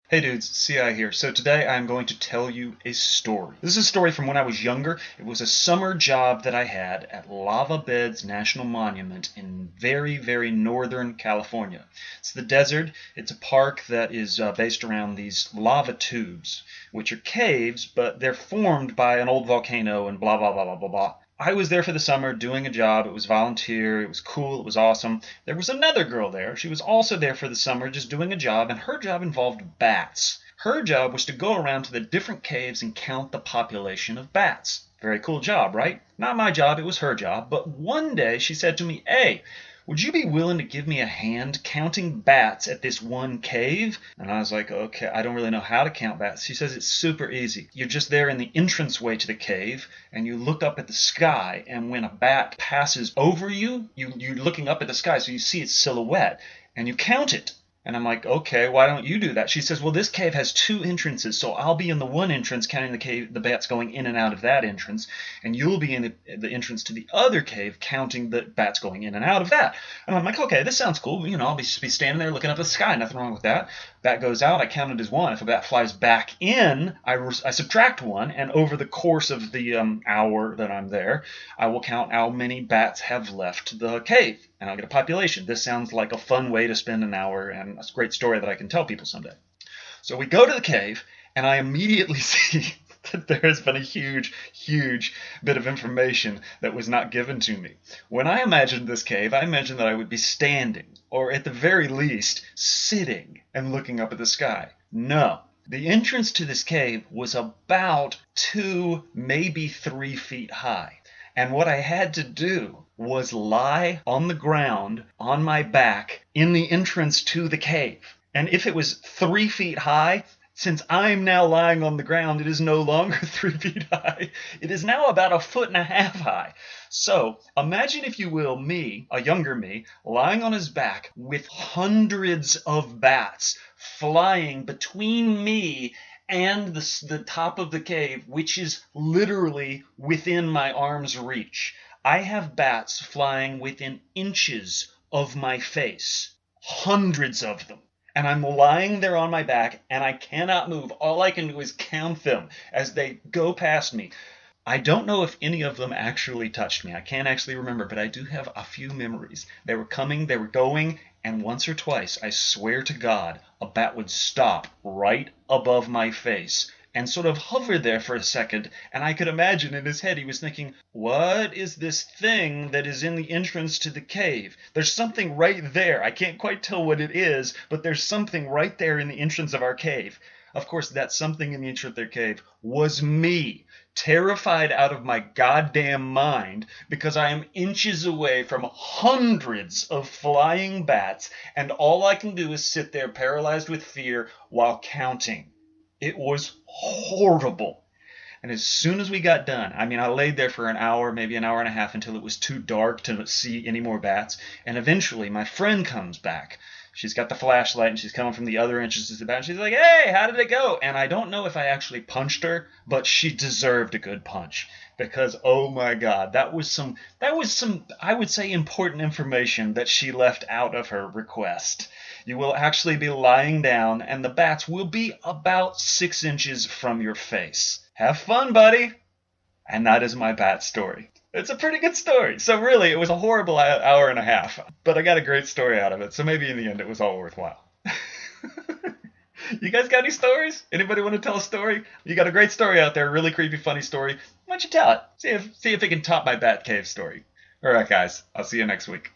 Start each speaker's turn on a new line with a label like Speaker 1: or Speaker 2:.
Speaker 1: Hey dudes, CI here. So today I'm going to tell you a story. This is a story from when I was younger. It was a summer job that I had at Lava Beds National Monument in very northern California. It's the desert. It's a park that is based around these lava tubes, which are caves, but they're formed by an old volcano and blah blah blah blah blah blah. I was there for the summer doing a job. It was volunteer. It was cool. It was awesome. There was another girl there. She was also there for the summer just doing a job, and her job involved bats. Her job was to go around to the different caves and count the population of bats. Very cool job, right? Not my job, it was her job. But one day she said to me, "Hey, would you be willing to give me a hand counting bats at this one cave?" And I was like, okay, I don't really know how to count bats. She says it's super easy. You're just there in the entranceway to the cave, and you look up at the sky, and when a bat passes over you, you're looking up at the sky, so you see its silhouette, and you count it. And I'm like, okay, why don't you do that? She says, well, this cave has two entrances, so I'll be in the one entrance counting the bats going in and out of that entrance, and you'll be in the entrance to the other cave counting the bats going in and out of that. And I'm like, okay, this sounds cool. I'll be standing there looking up at the sky. Nothing wrong with that. Bat goes out, I count it as one. If a bat flies back in, I subtract one, and over the course of the hour that I'm there, I will count how many bats have left the cave, and I'll get a population. This sounds like a fun way to spend an hour, and a great story that I can tell people someday. So we go to the cave, and I immediately see that there has been a huge bit of information that was not given to me. When I imagined this cave, I imagined that I would be standing, or at the very least, sitting and looking up at the sky. No. The entrance to this cave was about 2, maybe 3 feet high. And what I had to do was lie on the ground, on my back, in the entrance to the cave. And if it was 3 feet high, since I'm now lying on the ground, it is no longer 3 feet high. It is now about 1.5 feet high. So imagine, if you will, me, a younger me, lying on his back with hundreds of bats flying between me and the top of the cave, which is literally within my arm's reach. I have bats flying within inches of my face. Hundreds of them. And I'm lying there on my back, and I cannot move. All I can do is count them as they go past me. I don't know if any of them actually touched me. I can't actually remember, but I do have a few memories. They were coming, they were going, and once or twice, I swear to God, a bat would stop right above my face and sort of hover there for a second, and I could imagine in his head he was thinking, what is this thing that is in the entrance to the cave? There's something right there. I can't quite tell what it is, but there's something right there in the entrance of our cave. Of course, that something in the entrance of their cave was me, terrified out of my goddamn mind because I am inches away from hundreds of flying bats, and all I can do is sit there paralyzed with fear while counting. It was horrible. And as soon as we got done, I laid there for an hour, maybe an hour and a half, until it was too dark to see any more bats. And eventually my friend comes back. She's got the flashlight, and she's coming from the other entrances of the bat. And she's like, hey, how did it go? And I don't know if I actually punched her, but she deserved a good punch. Because, oh my God, that was some, I would say, important information that she left out of her request. You will actually be lying down, and the bats will be about 6 inches from your face. Have fun, buddy! And that is my bat story. It's a pretty good story. So really, it was a horrible hour and a half, but I got a great story out of it. So maybe in the end, it was all worthwhile. You guys got any stories? Anybody want to tell a story? You got a great story out there, a really creepy, funny story. Why don't you tell it? See if it can top my Bat Cave story. All right, guys. I'll see you next week.